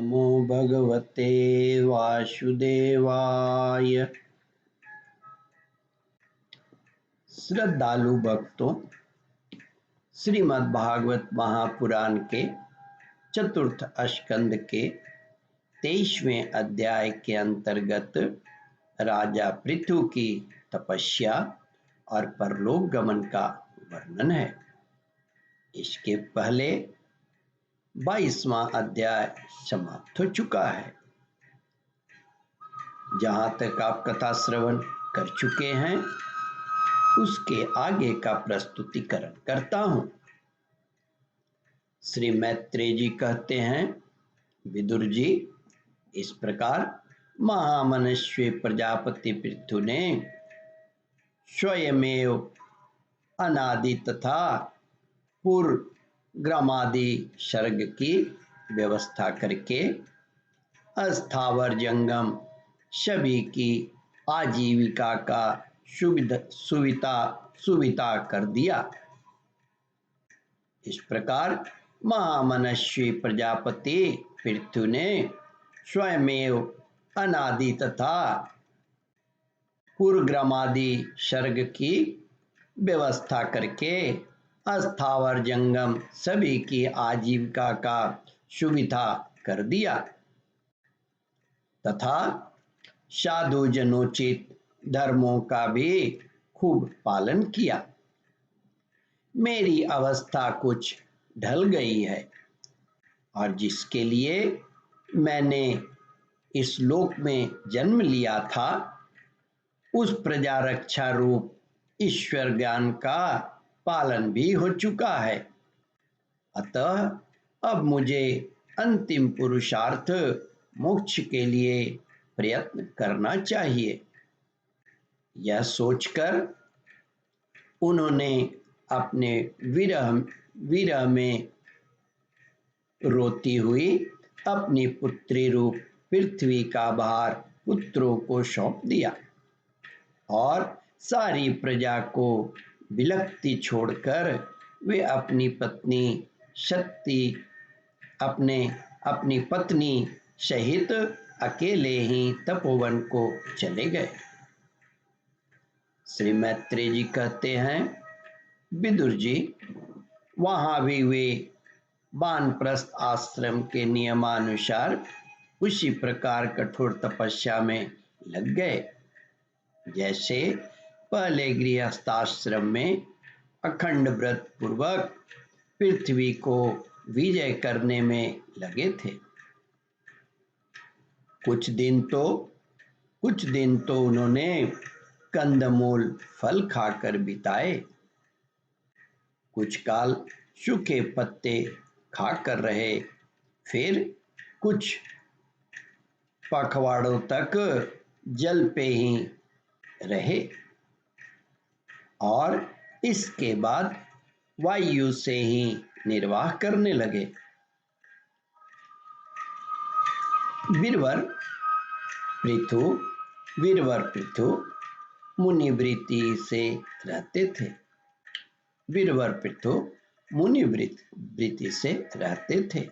नमो भगवते वासुदेवाय। श्रद्धालु भक्तों, श्रीमद् भागवत महापुराण के चतुर्थ स्कंद के 23वें अध्याय के अंतर्गत राजा पृथु की तपस्या और परलोक गमन का वर्णन है। इसके पहले 22वां अध्याय समाप्त हो चुका है। जहां तक आप कथा श्रवण कर चुके हैं उसके आगे का प्रस्तुतिकरण करता हूं। श्री मैत्रेय जी कहते हैं, विदुर जी, इस प्रकार महामनस्वी प्रजापति पृथु ने स्वयमेव अनादि तथा पूर्वग्रमादि सर्ग की व्यवस्था करके अस्थावर जंगम सभी की आजीविका का सुविधा कर दिया। इस प्रकार महामनस्वी प्रजापति पृथु ने स्वयमेव अनादि तथा पूर्वग्रमादि सर्ग की व्यवस्था करके अस्थावर जंगम सभी की आजीविका का सुविधा कर दिया तथा साधु जनोचित धर्मों का भी खूब पालन किया। मेरी अवस्था कुछ ढल गई है और जिसके लिए मैंने इस लोक में जन्म लिया था उस प्रजा रक्षा रूप ईश्वर ज्ञान का पालन भी हो चुका है। अतः अब मुझे अंतिम पुरुषार्थ मोक्ष के लिए प्रयत्न करना चाहिए। यह सोचकर उन्होंने अपने विरह में रोती हुई अपनी पुत्री रूप पृथ्वी का भार पुत्रों को सौंप दिया और सारी प्रजा को विलख्ती छोड़कर वे अपनी पत्नी सहित अकेले ही तपोवन को चले गए। श्री मैत्रेय जी कहते हैं, विदुर जी, वहां भी वे वानप्रस्थ आश्रम के नियमानुसार उसी प्रकार कठोर तपस्या में लग गए जैसे पहले गृहस्थाश्रम में अखंड व्रत पूर्वक पृथ्वी को विजय करने में लगे थे। कुछ दिन तो उन्होंने कंदमूल फल खाकर बिताए, कुछ काल सूखे पत्ते खाकर रहे, फिर कुछ पखवाड़ों तक जल पे ही रहे और इसके बाद वायु से ही निर्वाह करने लगे। वीरवर पृथु मुनिवृत्ति से रहते थे।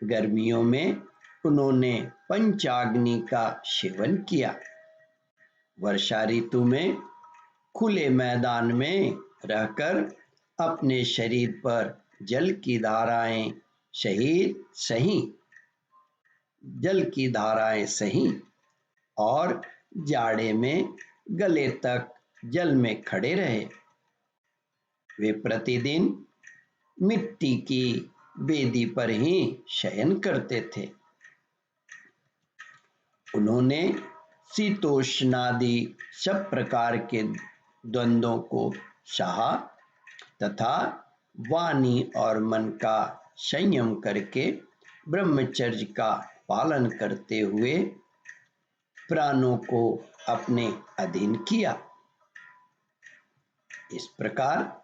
गर्मियों में उन्होंने पंचाग्नि का सेवन किया। वर्षा ऋतु में खुले मैदान में रहकर अपने शरीर पर जल की धाराएं सही और जाड़े में गले तक जल में खड़े रहे। वे प्रतिदिन मिट्टी की वेदी पर ही शयन करते थे। उन्होंने शीतोष्णादि सब प्रकार के द्वंद्वों को सहा तथा वाणी और मन का संयम करके ब्रह्मचर्य का पालन करते हुए प्राणों को अपने अधीन किया। इस प्रकार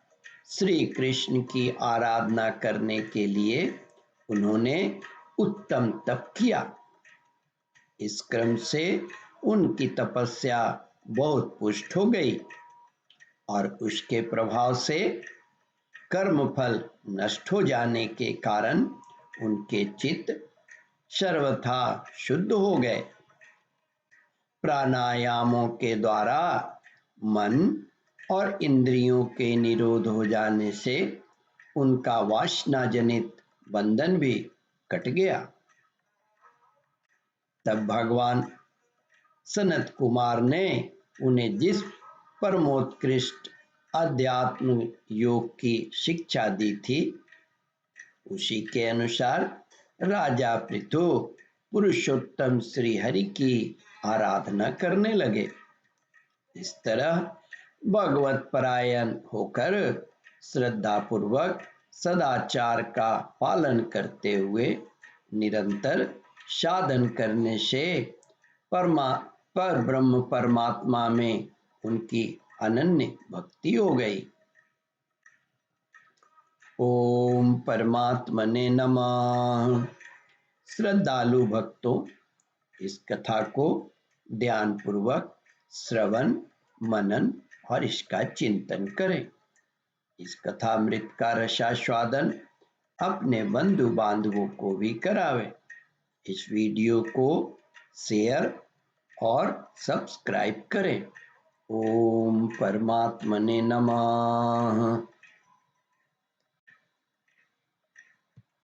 श्री कृष्ण की आराधना करने के लिए उन्होंने उत्तम तप किया। इस क्रम से उनकी तपस्या बहुत पुष्ट हो गई और उसके प्रभाव से कर्मफल नष्ट हो जाने के कारण उनके चित्त सर्वथा शुद्ध हो गए। प्राणायामों के द्वारा मन और इंद्रियों के निरोध हो जाने से उनका वासना जनित बंधन भी कट गया। तब भगवान सनत कुमार ने उन्हें जिस परमोत्कृष्ट अध्यात्म योग की शिक्षा दी थी उसी के अनुसार राजा पृथु पुरुषोत्तम श्री हरि की आराधना करने लगे। इस तरह भगवत परायण होकर श्रद्धा पूर्वक सदाचार का पालन करते हुए निरंतर साधन करने से पर ब्रह्म परमात्मा में उनकी अनन्य भक्ति हो गई। ओम परमात्मने नमः। श्रद्धालु भक्तों, इस कथा को ध्यान पूर्वक श्रवण मनन और इसका चिंतन करें। इस कथामृत का रसास्वादन अपने बंधु बांधवों को भी करावें। इस वीडियो को शेयर और सब्सक्राइब करें। ओम परमात्मने नमः।